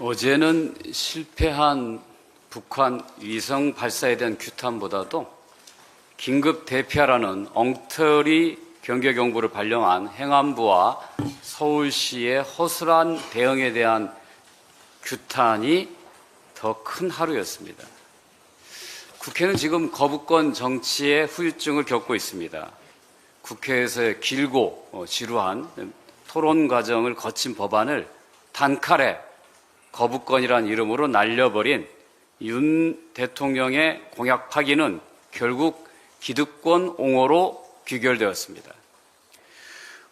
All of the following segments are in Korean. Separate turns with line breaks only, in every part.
어제는 실패한 북한 위성 발사에 대한 규탄보다도 긴급 대피하라는 엉터리 경계 경보를 발령한 행안부와 서울시의 허술한 대응에 대한 규탄이 더 큰 하루였습니다. 국회는 지금 거부권 정치의 후유증을 겪고 있습니다. 국회에서의 길고 지루한 토론 과정을 거친 법안을 단칼에 거부권이란 이름으로 날려버린 윤 대통령의 공약 파기는 결국 기득권 옹호로 귀결되었습니다.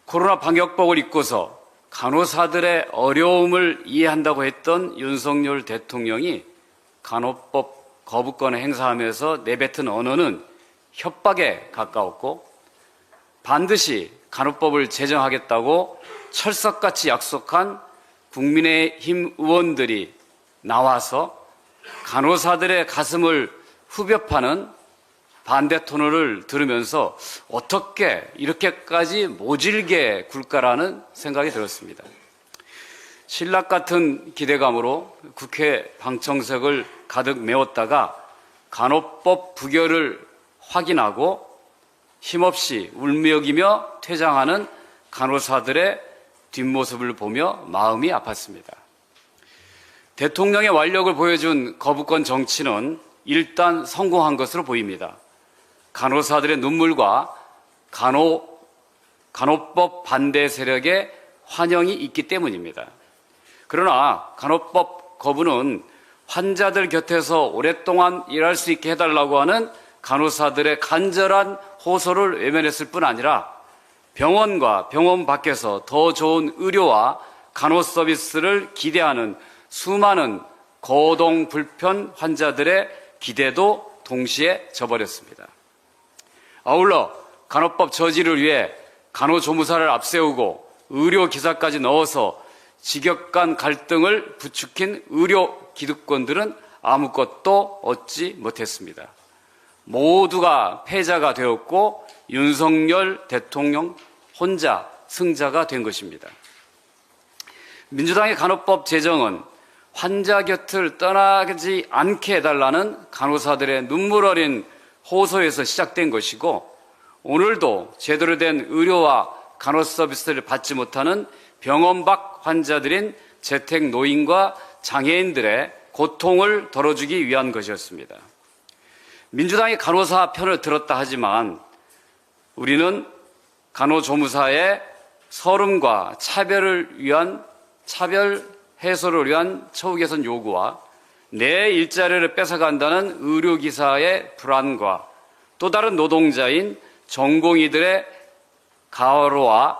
코로나 방역법을 잊고서 간호사들의 어려움을 이해한다고 했던 윤석열 대통령이 간호법 거부권을 행사하면서 내뱉은 언어는 협박에 가까웠고, 반드시 간호법을 제정하겠다고 철석같이 약속한 국민의힘 의원들이 나와서 간호사들의 가슴을 후벼 파는 반대 토론을 들으면서 어떻게 이렇게까지 모질게 굴까라는 생각이 들었습니다. 신락 같은 기대감으로 국회 방청석을 가득 메웠다가 간호법 부결을 확인하고 힘없이 울먹이며 퇴장하는 간호사들의 뒷모습을 보며 마음이 아팠습니다. 대통령의 완력을 보여준 거부권 정치는 일단 성공한 것으로 보입니다. 간호사들의 눈물과 간호법 반대 세력의 환영이 있기 때문입니다. 그러나 간호법 거부는 환자들 곁에서 오랫동안 일할 수 있게 해달라고 하는 간호사들의 간절한 호소를 외면했을 뿐 아니라 병원과 병원 밖에서 더 좋은 의료와 간호 서비스를 기대하는 수많은 거동불편 환자들의 기대도 동시에 저버렸습니다. 아울러 간호법 저지를 위해 간호조무사를 앞세우고 의료기사까지 넣어서 직역 간 갈등을 부추긴 의료 기득권들은 아무것도 얻지 못했습니다. 모두가 패자가 되었고 윤석열 대통령 혼자 승자가 된 것입니다. 민주당의 간호법 제정은 환자 곁을 떠나지 않게 해달라는 간호사들의 눈물 어린 호소에서 시작된 것이고, 오늘도 제대로 된 의료와 간호 서비스를 받지 못하는 병원 밖 환자들인 재택 노인과 장애인들의 고통을 덜어주기 위한 것이었습니다. 민주당이 간호사 편을 들었다 하지만 우리는 간호조무사의 서름과 차별 해소를 위한 처우 개선 요구와 내 일자리를 뺏어간다는 의료기사의 불안과 또 다른 노동자인 전공의들의 가호와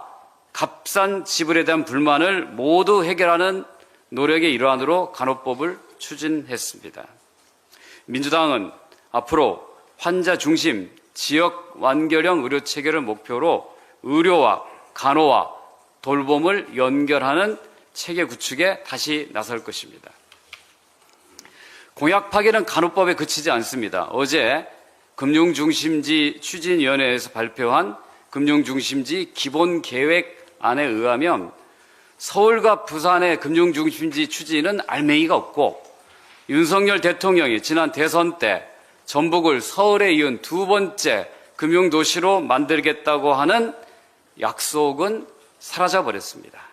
값싼 지불에 대한 불만을 모두 해결하는 노력의 일환으로 간호법을 추진했습니다. 민주당은 앞으로 환자 중심 지역 완결형 의료 체계를 목표로 의료와 간호와 돌봄을 연결하는 체계 구축에 다시 나설 것입니다. 공약 파기는 간호법에 그치지 않습니다. 어제 금융중심지 추진위원회에서 발표한 금융중심지 기본계획안에 의하면 서울과 부산의 금융중심지 추진은 알맹이가 없고, 윤석열 대통령이 지난 대선 때 전북을 서울에 이은 두 번째 금융도시로 만들겠다고 하는 약속은 사라져버렸습니다.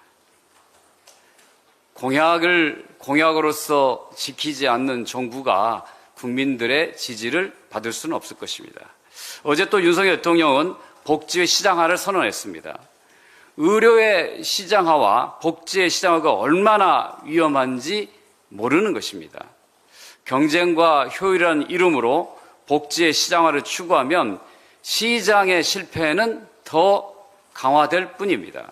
공약으로서 지키지 않는 정부가 국민들의 지지를 받을 수는 없을 것입니다. 어제 또 윤석열 대통령은 복지의 시장화를 선언했습니다. 의료의 시장화와 복지의 시장화가 얼마나 위험한지 모르는 것입니다. 경쟁과 효율이라는 이름으로 복지의 시장화를 추구하면 시장의 실패는 더 강화될 뿐입니다.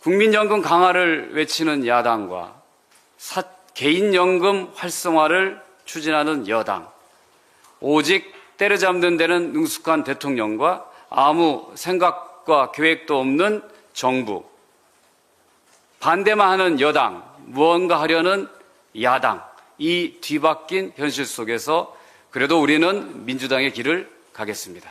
국민연금 강화를 외치는 야당과 개인연금 활성화를 추진하는 여당, 오직 때려잡는 데는 능숙한 대통령과 아무 생각과 계획도 없는 정부, 반대만 하는 여당, 무언가 하려는 야당, 이 뒤바뀐 현실 속에서 그래도 우리는 민주당의 길을 가겠습니다.